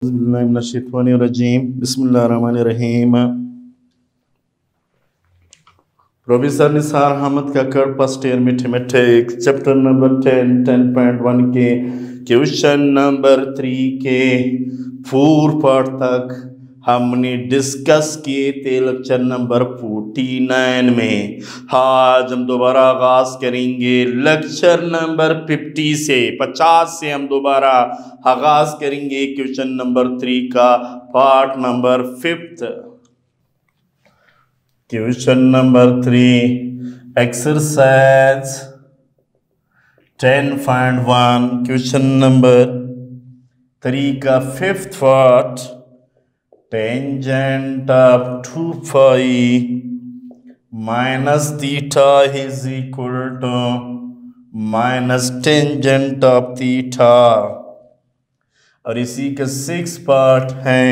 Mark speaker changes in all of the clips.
Speaker 1: बिस्मिल्लाहिर्रहमानिर्रहीम। Professor Nisar Ahmed Kakar first year mathematics chapter number 10.1 के question number 3 के 4 पार्ट तक हमने डिस्कस किए थे लेक्चर नंबर 49 में। आज हम दोबारा आगाज करेंगे लेक्चर नंबर 50 से हम दोबारा आगाज करेंगे क्वेश्चन नंबर 3 का part number 5। Question number 3 exercise 10.1 question number 3 का 5th part. Tangent of 2 phi minus theta is equal to minus tangent of theta। और इसी का 6th पार्ट है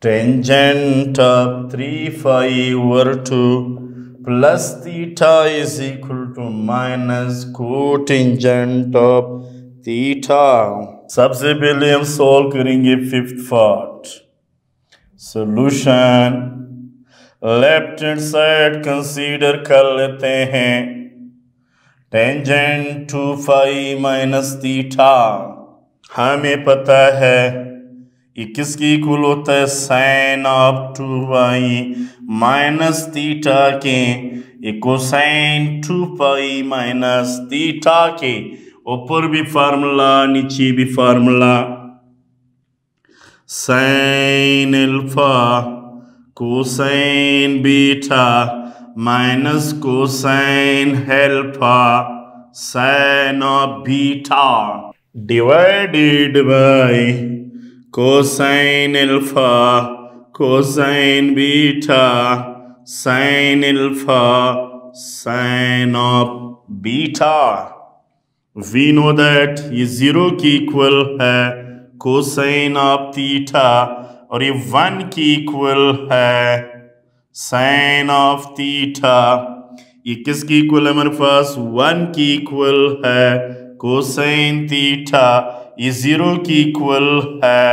Speaker 1: tangent of 3 phi over 2 plus theta is equal to minus cotangent of theta। सबसे पहले हम solve करेंगे 5th part. Solution left hand side consider कर लेते हैं टेंजेंट 2 फाई माइनस थीटा। हमें पता है ये किसकी इक्वल होता है, sine of 2 pi minus theta के कोसाइन 2 पाई माइनस थीटा के। ऊपर भी फार्मूला नीचे भी formula, sine alpha cosine beta minus cosine alpha sine of beta divided by cosine alpha cosine beta sine alpha sine of beta. We know that ये 0 की equal है cosine of theta और ये 1 की इक्वल है sine of theta. ये किसकी equal है हमारे पास, 1 की इक्वल है कोसाइन थीटा। ये 0 की इक्वल है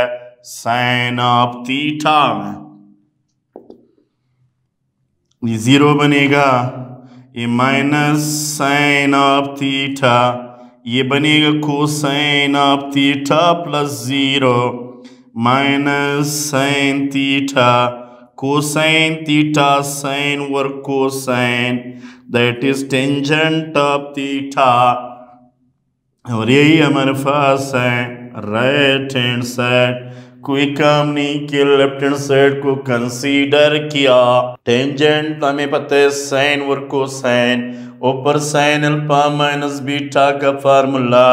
Speaker 1: साइन ऑफ थीटा। ये 0 बनेगा, ये माइनस साइन ऑफ थीटा, ये बनेगा cosine of theta plus 0 minus sine theta cosine theta sine over cosine that is tangent of theta. और यही हमारे पास है राइट हैंड साइड। कोई काम नहीं किया, लेफ्ट हैंड साइड को कंसीडर किया। टेंजेंट हमें पता है साइन ओवर कोसाइन, ऊपर साइन अल्फा माइनस बीटा का फार्मूला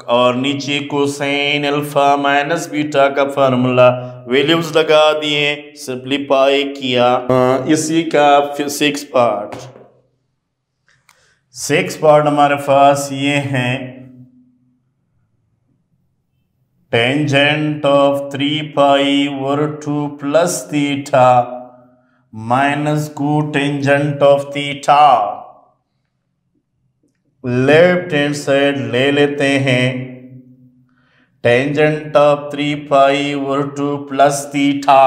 Speaker 1: और नीचे कोसाइन अल्फा माइनस बीटा का फार्मूला। वैल्यूज लगा दिए, सिंपलीफाई किया। इसी का 6th पार्ट हमारे पास ये है tangent of 3 pi over 2 plus theta minus cotangent of theta. Left hand side ले लेते हैं tangent of 3 pi over 2 plus theta.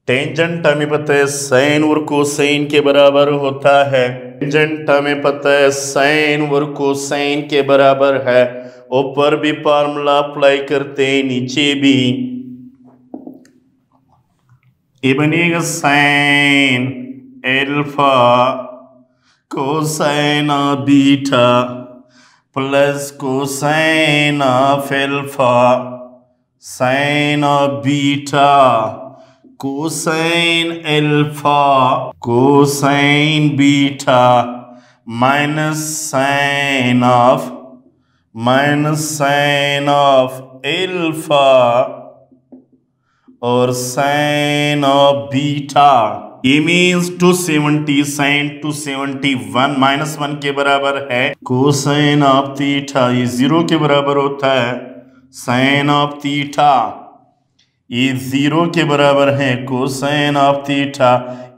Speaker 1: Tangent हमें पता है साइन और कोसाइन के बराबर होता है। टेंजेंट हमें पता है साइन और कोसाइन के बराबर है। ऊपर भी फार्मूला अप्लाई करते हैं, नीचे भी। ये बनेगा sine alpha cosine of beta plus cosine of alpha sine of beta cosine alpha cosine beta minus sine of alpha और साइन ऑफ बीटा। ये मीन्स 270 साइन 271 माइनस 1 के बराबर है कोसाइन ऑफ थीटा। ये 0 के बराबर होता है साइन ऑफ थीटा। ये 0 के बराबर है कोसाइन ऑफ थीटा।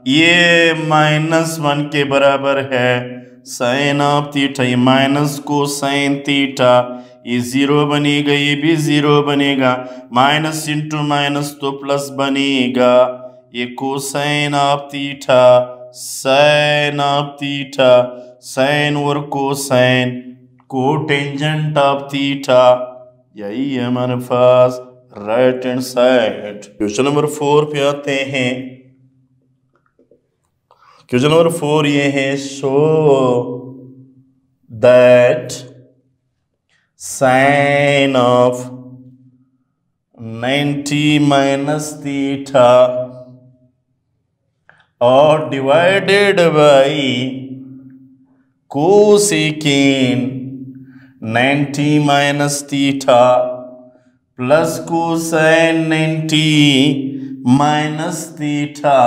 Speaker 1: ये -1 के बराबर है साइन ऑफ थीटा। ये माइनस कोसाइन थीटा, ये जीरो बनेगा, ये भी जीरो बनेगा, माइनस इंटू माइनस तो प्लस बनेगा। ये cosine of theta, sine of theta, sine और कोसाइन, कोटेंजेंट ऑफ थीटा, यही है हमारे पास right hand side. Question number 4 पे आते हैं। क्वेश्चन नंबर 4 ये है, show that sine of 90 minus theta और divided by cosecant 90 minus theta plus cosine 90 minus theta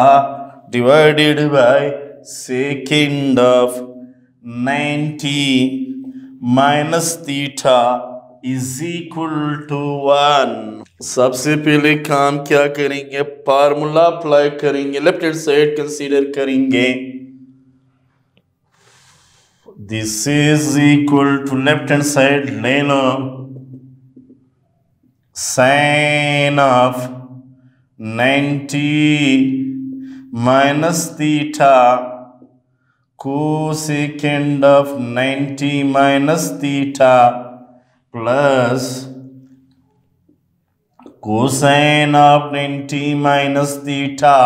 Speaker 1: divided by secant of 90 minus theta is equal to 1। सबसे पहले काम क्या करेंगे, फार्मूला अप्लाई करेंगे, लेफ्ट हैंड साइड कंसीडर करेंगे। This is equal to, left hand side ले लो, sine of 90 minus theta cosecant of 90 minus theta plus cosine of 90 minus theta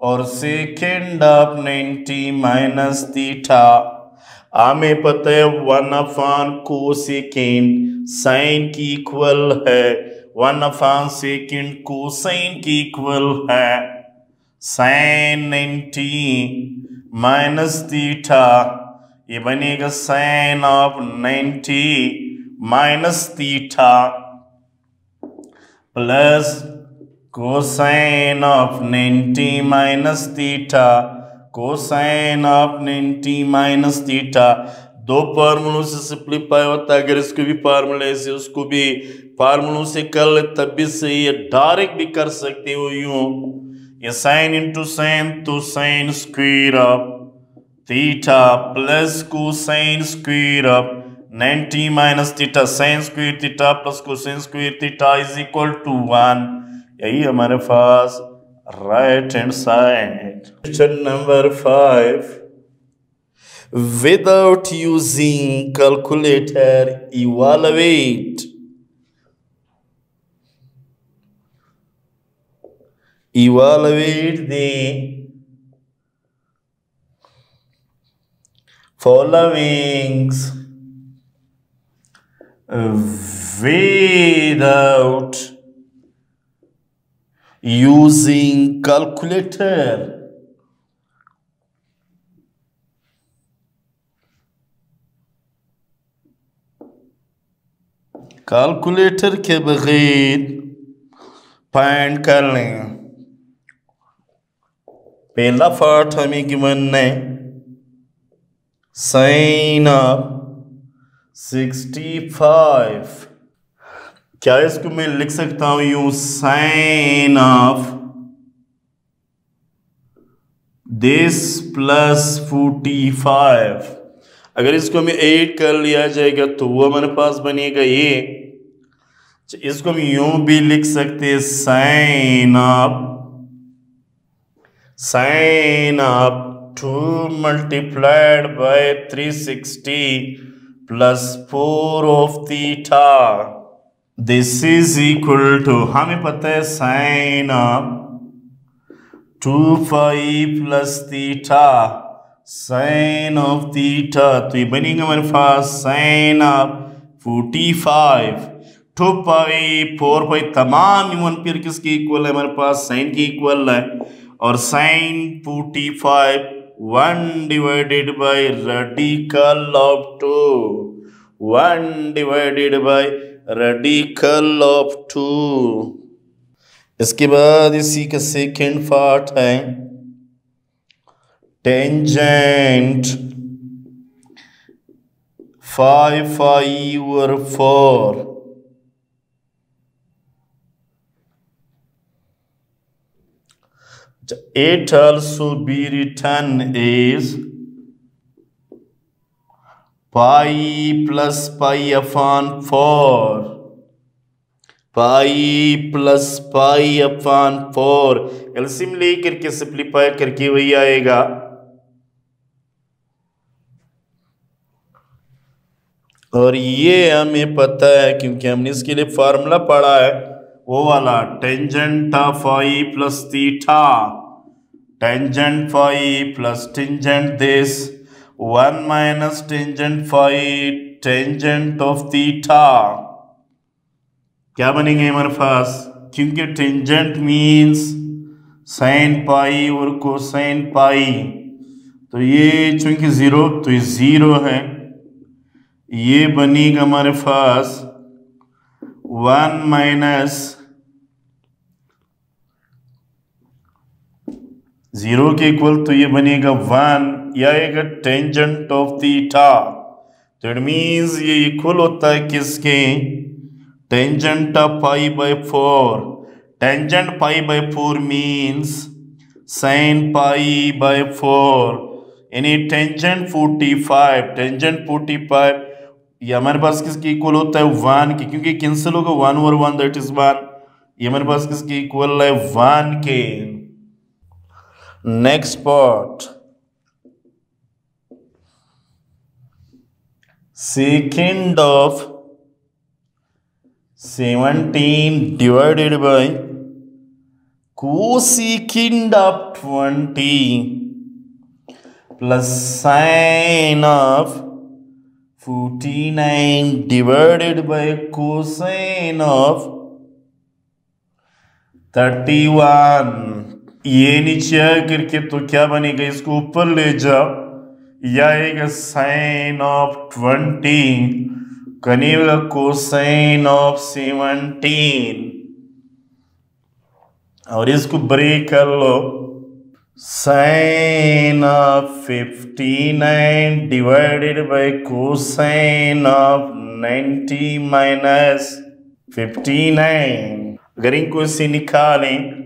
Speaker 1: और सेकेंड ऑफ 90 माइनस थीटा। हमें पता है 1 अपॉन कोसेकेंड साइन की equal है, 1 upon second cosine की equal है। साइन 90 माइनस थीटा ये बनेगा sine of 90 minus theta plus cosine of 90 minus theta, cosine of 90 minus theta. दो फार्मूलों से सिंप्लीफाई होता है, अगर इसको भी फार्मूले से उसको भी फार्मूलों से कर ले तब भी सही है, डायरेक्ट भी कर सकते हो यूं, ये साइन इंटू साइन तो sine square of theta plus cosine square of 90 minus theta, sine square theta plus cosine square theta is equal to 1। यही हमारे पास right hand side. Question number 5, without using calculator evaluate the following without using calculator। Calculator के बगैर find कर लें। पहला part हमें given है साइन ऑफ 65, क्या इसको मैं लिख सकता हूं यूं, साइन ऑफ दिस प्लस 45। अगर इसको हमें 8 कर लिया जाएगा तो वो हमारे पास बनेगा ये। इसको हम यूं भी लिख सकते हैं, sine of 2 multiplied by 360 plus 4 of theta। This is equal to, हमें पता है sine of 2 pi plus theta, sine of theta तो ये बनेगा हमारे पास साइन ऑफ 45, 2 पाई 4 पाई तमाम इवन फिर किसके इक्वल है, हमारे पास साइन की इक्वल है। और sine 45 1 divided by radical of 2, 1 divided by radical of 2। इसके बाद इसी का सेकेंड पार्ट है tangent 5 over 4। It also be written is pi plus pi upon 4, pi plus pi upon 4, LCM लेकर के सिंप्लीफाई करके वही आएगा। और ये हमें पता है क्योंकि हमने इसके लिए फॉर्मूला पढ़ा है, वो वाला tangent of phi plus theta, tangent phi plus tangent this 1 minus tangent phi tangent of theta. क्या बनेंगे हमारे पास, क्योंकि टेंजेंट मीन्स साइन पाई और कोसाइन पाई, तो ये चूंकि जीरो तो ये जीरो है, ये बनेगा हमारे पास 1 माइनस जीरो के इक्वल, तो ये बनेगा 1, या आएगा टेंजेंट ऑफ थीटा। तो इट मीन्स ये इक्वल होता है किसके, tangent of pi by 4। Tangent pi by 4 means sine pi by 4, यानी टेंजेंट 45, टेंजेंट 45 ये हमारे पास किसके इक्वल होता है 1 के, क्योंकि कैंसिल होगा 1 और 1 दैट इज 1, ये हमारे पास किसके इक्वल है 1 के। Next part, second of 17 divided by cosecant of 20 plus sine of 49 divided by cosine of 31। ये नीचे आकर के तो क्या बनेगा, इसको ऊपर ले जाओ, यह आएगा साइन ऑफ 20 कनेगा कोसाइन ऑफ 17, और इसको ब्रेक कर लो, sine of 59 divided by cosine of 90 minus 59। अगर इनको इसे निकालें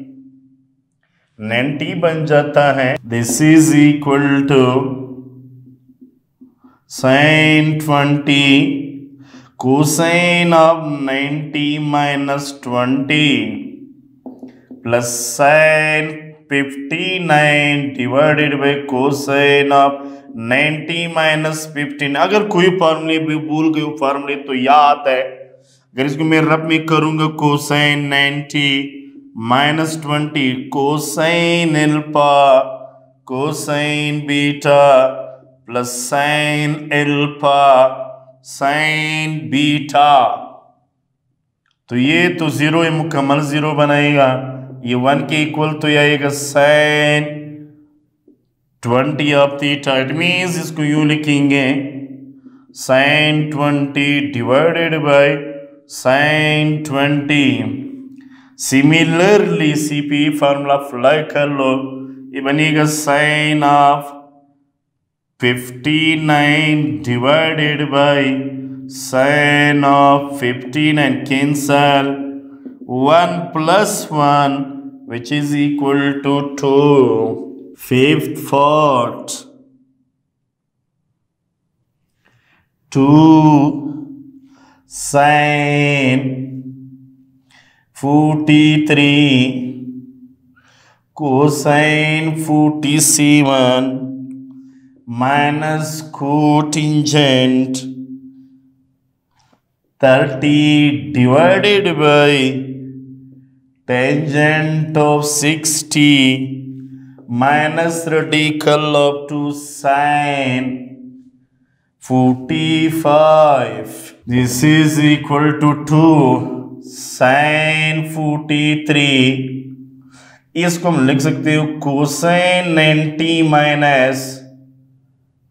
Speaker 1: 90 बन जाता है, this is equal to sine 20 cosine of 90 minus 20 plus sine 59 divided by cosine of 90 minus 15। अगर कोई फार्मूले भी भूल गए फार्मूले तो याद है, अगर इसको मैं रब में करूंगा cosine 90 minus 20 cosine alpha cosine beta plus sign alpha sine beta, तो ये तो जीरो है, मुकम्मल जीरो बनाएगा, ये 1 के इक्वल तो ये आएगा sine 20 of theta. It means इसको यूं लिखेंगे sine 20 divided by sine 20। Similarly CP formula apply कर लो, ये बनेगा sine of 59 divided by sine of 59, cancel 1 plus 1 which is equal to 2। Fifth part, 2 sin 43 cosine 47 minus cotangent 30 divided by tangent of 60 minus radical of 2 sin 45. This is equal to 2 sin 43। इसको हम लिख सकते हो cosine 90 minus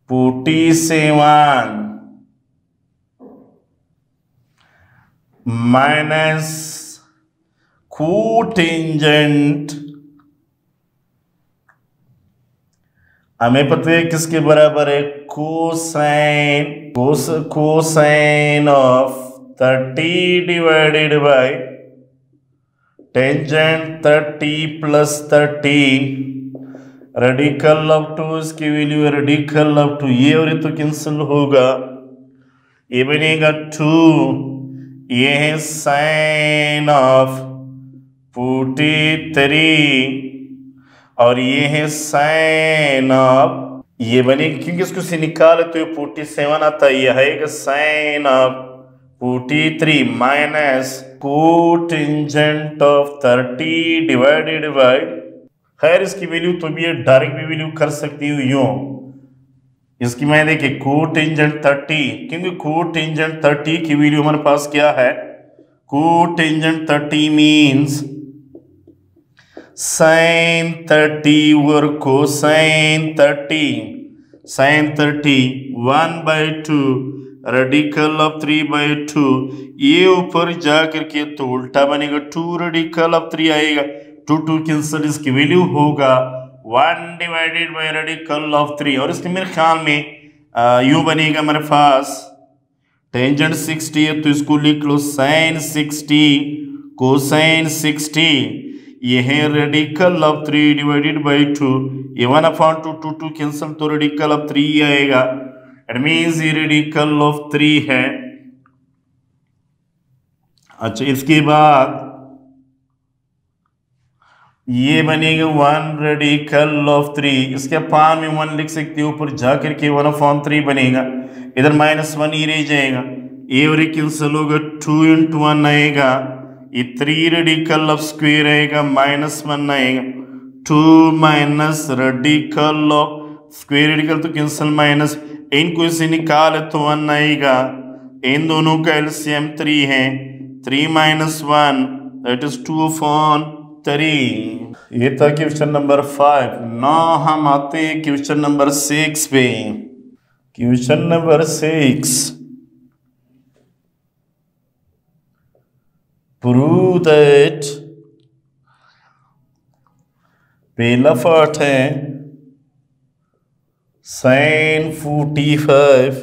Speaker 1: 47 minus cotangent, हमें पता है किसके बराबर है, cosine of 30 divided bye tangent 30 plus 30 radical of 2, इसकी वैल्यू है रेडिकल ऑफ 2, ये और ये तो कैंसिल होगा, ये बनेगा 2, ये है साइन ऑफ 43 और ये है साइन ऑफ, ये बनेगा क्योंकि इसको से निकाले तो ये 47 आता है, ये है sine of 43 minus cotangent of 30 divided by, खैर इसकी वैल्यू तो भी डायरेक्ट भी वैल्यू कर सकती हूँ यूं, इसकी मैं देखिए कोटेंजेंट 30, क्योंकि कोटेंजेंट 30 की वैल्यू हमारे पास क्या है, कोटेंजेंट 30 मीन्स साइन 30 और कोसाइन 30, साइन 30 1/2 रेडिकल ऑफ 3/2, ये ऊपर जा करके तो उल्टा बनेगा 2 रेडिकल ऑफ 3 आएगा, 2 कैंसिल, इसकी वैल्यू होगा 1 डिवाइडेड बाय रेडिकल ऑफ 3, और इसके मेरे ख्याल में यूं बनेगा हमारे पास टेंजेंट 60 है तो इसको लिख लो साइन 60 कोसाइन 60, ये है रेडिकल ऑफ 3 डिवाइडेड बाय 2, ये 1/2 2 कैंसिल तो रेडिकल ऑफ 3 आएगा, इट मींस ये रेडिकल ऑफ 3 है। अच्छा इसके बाद ये बनेगा 1 रेडिकल ऑफ 3, इसके पान में 1 लिख सकते हो, ऊपर जाकर के 1/3 बनेगा, इधर -1 ही रह जाएगा, ये और कैंसिल होगा, 2 × 1 आएगा, ये 3 रेडिकल ऑफ स्क्वायर आएगा, -1 आएगा, 2 minus radical of square, radical तो कैंसिल माइनस, इनको इसे निकाले तो 1 आएगा, इन दोनों का एलसीएम 3 है, 3 - 1 दैट इज 2/3। ये था क्वेश्चन नंबर 5। नाउ हम आते हैं क्वेश्चन नंबर 6 पे। क्वेश्चन नंबर 6, प्रूव दैट, पहला पार्ट है sine 45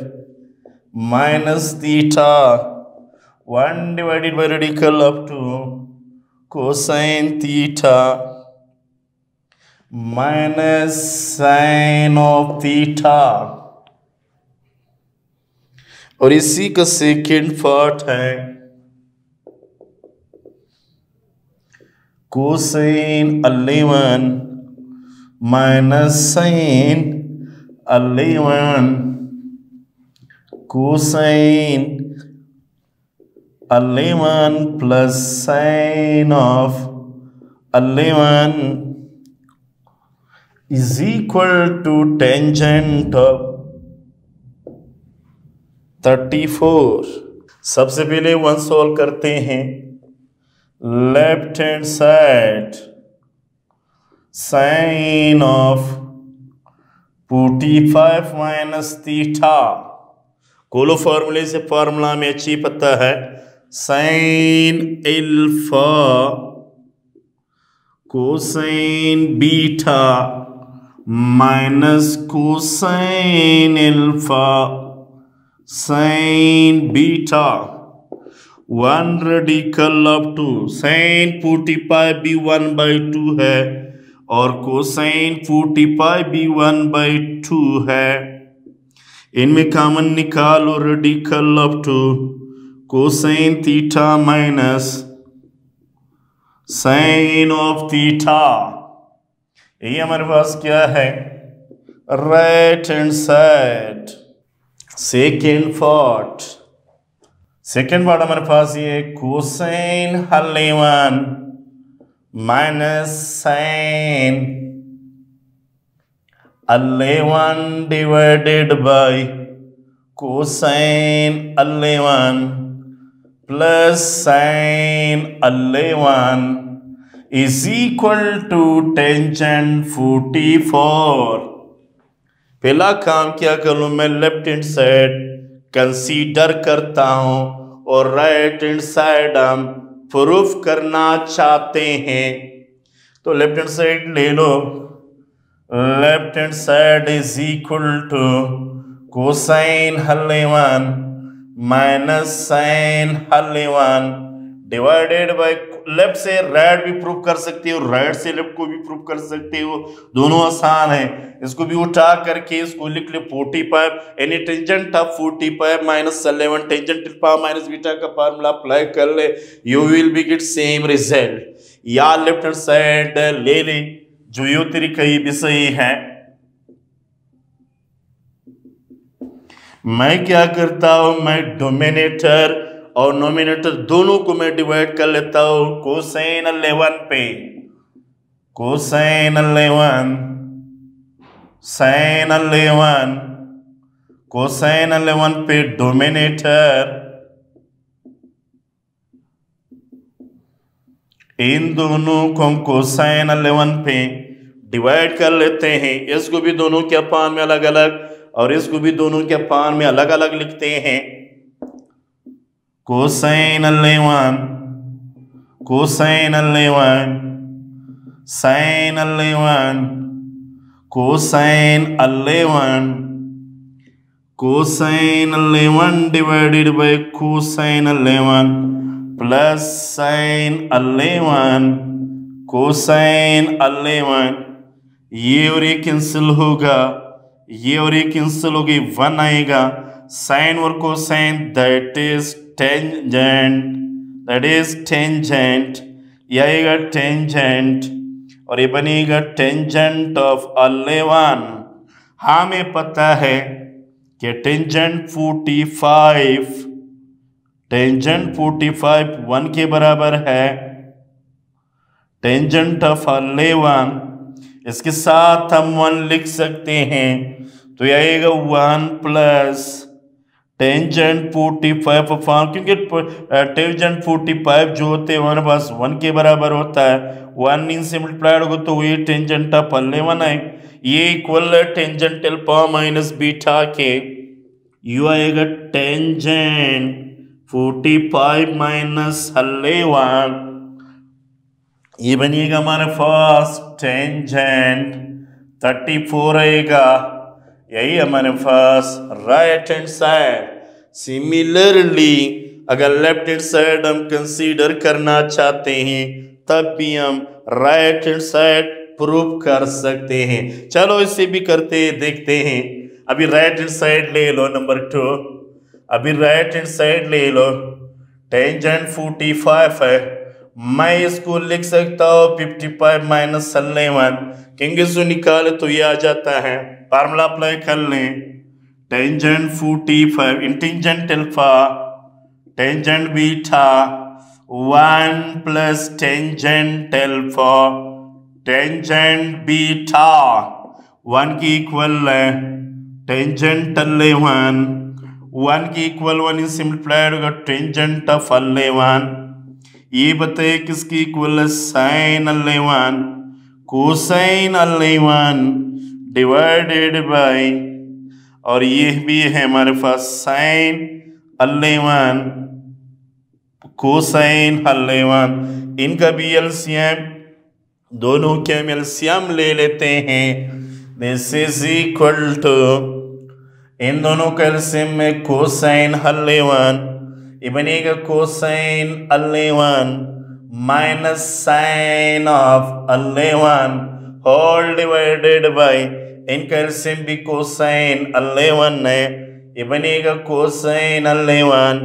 Speaker 1: minus theta 1 divided by radical of 2 cosine theta minus sine of theta, और इसी का सेकेंड पार्ट है cosine 11 minus sine 11 cosine 11 plus sine of 11 is equal to tangent of 34। सबसे पहले 1 solve करते हैं, left hand side sine of 45 minus theta, कोलो फॉर्मूले से फॉर्मूला में अच्छी पता है, sine alpha cosine beta minus cosine alpha sine beta 1 radical of 2, sine 45 भी 1/2 है और कोसाइन 45 भी 1/2 है, इनमें कॉमन निकालो, radical of 2 cosine theta minus sine of theta, ये हमारे पास क्या है, right hand side second part हमारे पास ये cosine 11 minus sine 11 divided by cosine 11 plus sine 11 is equal to tangent 44। पहला काम क्या करूं, मैं लेफ्ट हैंड साइड कंसीडर करता हूं और राइट हैंड साइड हम प्रूफ करना चाहते हैं, तो लेफ्ट हैंड साइड ले लो, left hand side is equal to cosine 11 minus sine 11 divided by, left से राइट भी प्रूव कर सकते हो, राइट से लेफ्ट को भी प्रूव कर सकते हो, दोनों आसान है। इसको भी उठा करके इसको लिख ले 45, यानी tangent of 45 minus 11 tangent alpha minus beta का फार्मूला अप्लाई कर ले, you will be get same result. या लेफ्ट हैंड साइड ले ले, जो यो तरीका ये भी सही है। मैं क्या करता हूं, मैं डोमिनेटर और नोमिनेटर दोनों को मैं डिवाइड कर लेता हूं कोसाइन 11 पे, कोसाइन 11 साइन 11 कोसाइन 11 पे डोमिनेटर, इन दोनों को हम कोसाइन 11 पे डिवाइड कर लेते हैं। इसको भी दोनों के अपान में अलग अलग और इसको भी दोनों के अपान में अलग अलग लिखते हैं। Cosine 11 cosine 11 sine 11 cosine 11 cosine 11 divided by cosine 11 plus sine 11 cosine 11, ये और ये कैंसिल होगा, ये और ये कैंसिल होगी, 1 आएगा। साइन और cosine that is tangent, that is tangent, ये आएगा टेंजेंट और ये बनेगा टेंजेंट ऑफ 11। हमें पता है कि टेंजेंट 45, टेंजेंट 45 1 के बराबर है। टेंजेंट ऑफ 11, इसके साथ हम 1 लिख सकते हैं, तो यह आएगा 1 प्लस टेंजेंट 45 अपॉन, क्योंकि टेंजेंट 45 जो होते हैं हमारे पास 1 के बराबर होता है, 1 इनसे मल्टीप्लाइड होगा तो ये टेंजेंट ऑफ 11 है। ये इक्वल है टेंजेंट अल्फा माइनस बीटा के, यू आएगा टेंजेंट 45 माइनस 11, ये बनिएगा हमारे पास टेंजेंट 34 आएगा, यही हमारे पास राइट हैंड साइड। सिमिलरली अगर लेफ्ट हैंड साइड हम कंसीडर करना चाहते हैं तब भी हम राइट हैंड साइड प्रूव कर सकते हैं। चलो इसे भी करते देखते हैं। अभी राइट हैंड साइड ले लो नंबर 2, अभी राइट हैंड साइड ले लो, टेंजेंट 45 है, मैं इसको लिख सकता हूँ 55 माइनस 11, क्योंकि इसको निकाले तो ये आ जाता है, फार्मूला अप्लाई कर लें। टेंजेंट 45 इन tangent alpha tangent beta 1 plus tangent alpha tangent beta 1 की इक्वल है टेंजेंट 11, 1 की इक्वल 1 इन सिंप्लीफाइड होगा टेंजेंट ऑफ 11, ये बताइए किसकी इक्वल है, साइन 11 कोसाइन 11 डिवाइडेड बाय, और ये भी है हमारे पास साइन 11 कोसाइन 11, इनका भी एलसीएम, दोनों के हम एलसीएम ले लेते हैं। दिस इज इक्वल टू, इन दोनों का एलसीएम में कोसाइन 11, ये बनेगा cosine 11 minus sine of 11 whole divided by, इनका एलसीएम भी कोसाइन 11 है, ये बनेगा कोसाइन 11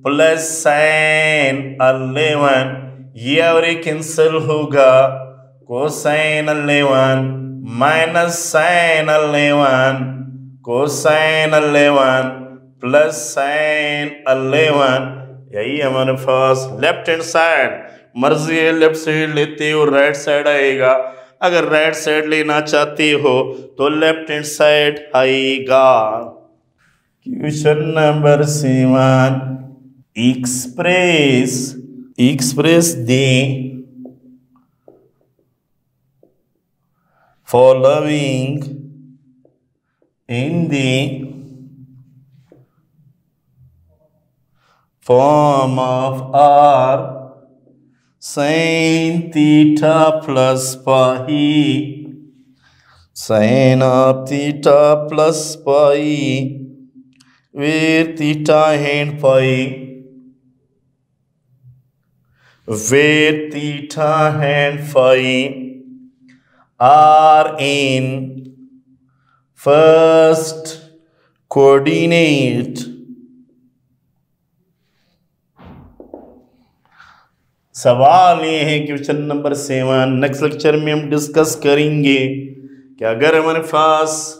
Speaker 1: प्लस साइन 11, ये और ये कैंसिल होगा, cosine 11 minus sine 11 cosine 11 plus sine 11, यही हमारे पास लेफ्ट हैंड साइड। मर्जी है लेफ्ट साइड लेते हो राइट साइड आएगा, अगर राइट साइड लेना चाहते हो तो लेफ्ट हैंड साइड आएगा। Question number 7, express the following in the form of r sin theta plus pi, sin of theta plus pi, where theta and pi where theta and phi are in first coordinate। सवाल ये है question number 7। Next lecture में हम discuss करेंगे कि अगर हमारे पास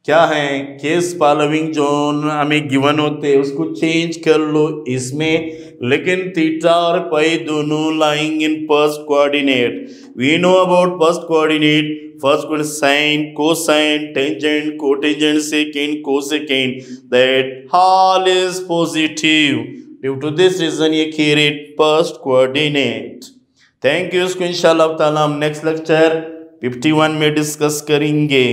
Speaker 1: क्या है केस फॉलोइंग जो हमें गिवन होते हैं उसको चेंज कर लो इसमें, लेकिन थीटा और पाई दोनों lying in first coordinate. We know about first coordinate, first coordinate sine, cosine, tangent, cotangent, secant, cosecant, that all is positive. Due to this reason ये create first coordinate. Thank you. इसको इंशाल्लाह ताला हम next lecture 51 में discuss करेंगे।